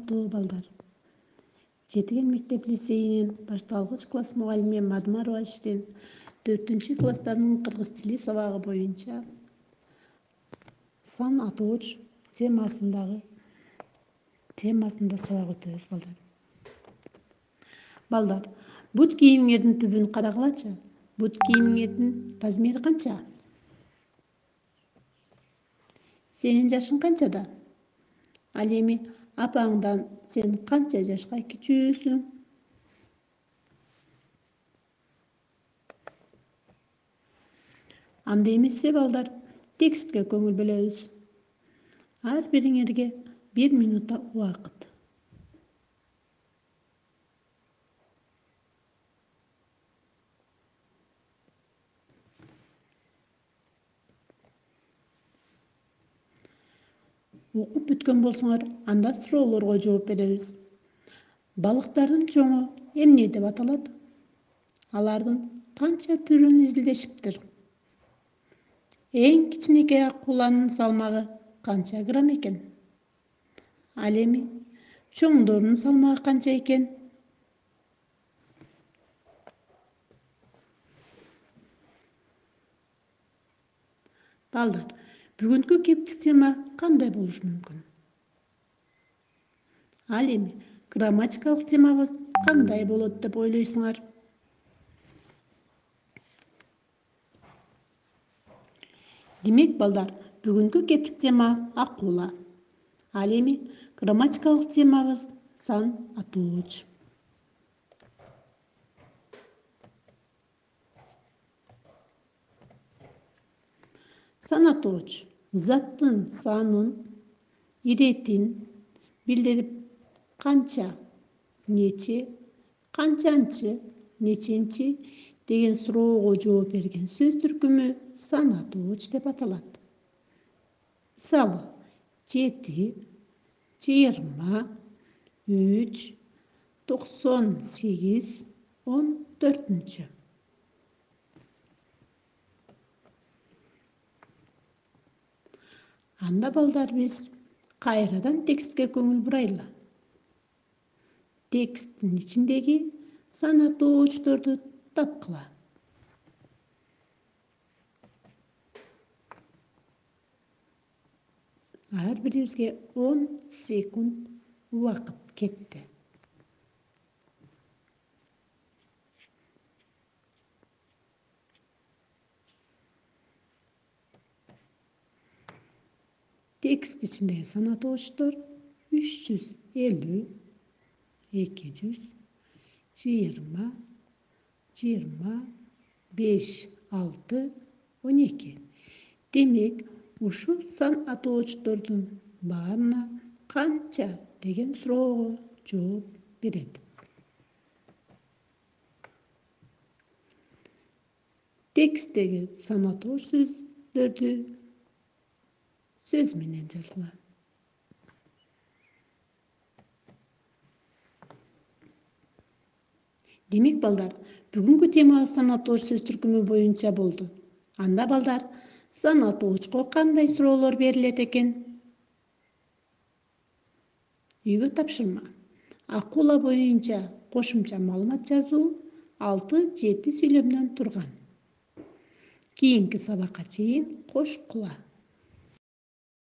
саламаттуу балдар. Жетиген мектеп лицейинин башталгыч класс мугалими Мадмарова Ширин 4-класстардын кыргыз тили сабагы боюнча сан атооч темасында сабак өтөбүз балдар. Балдар, бут кийимиңердин түбүн карагылачы. Бут кийимиңердин размери канча? Сенин жашың канчада? Ал эми апаңдан сен канча жашка кичүүсүң? Анда эмесе балдар, текстке көңүл бөлөбүз. Ар бириңерге 1 минутта убакыт. Окуп бүткөн болсоңор, анда суроолорго жооп беребиз. Балыктардын чоңу эмне деп аталат? Алардын канча түрүн изилдешиптир? Эң кичинекей акуланын салмагы канча грамм экен? Ал эми чоңдордун салмагы канча экен? Балдар, бүгүнкү кептик тема кандай болушу мүмкүн? Ал эми грамматикалык темабыз кандай болот деп ойлойсуңар? Демек балдар, бүгүнкү кептик тема акула. Ал эми грамматикалык темабыз сан атооч. Сан атооч заттын санын, иретин билдирип канча, нече, канчанчы, неченчи деген суроого жооп берген сөз түркүмү сан атооч деп аталат. Мисалы, 7, 20, 3, 98, 14. Анда балдар биз кайрадан текстке көңүл бурайлы. Тексттин ичиндеги сан атоочторду тапкыла. Ар бирибизге 10 секунд убакыт кетти. Текст ичиндеги сан атоочтор 350, 200, 20, 25, 6, 12. Демек, ушул сан атоочтордун баарына канча деген суроого жооп берет. Тексттеги сан атооч сөздөрдү сөз менен жазгыла. Демек балдар, бүгүнкү тема сан атооч сөз түркүмү боюнча болду. Анда балдар, сан атоочко кандай суроолор берилет экен? Үйгө тапшырма. Акула боюнча кошумча маалымат жазуу 6-7 сүйлөмдөн турган. Кийинки сабакка чейин кош кула.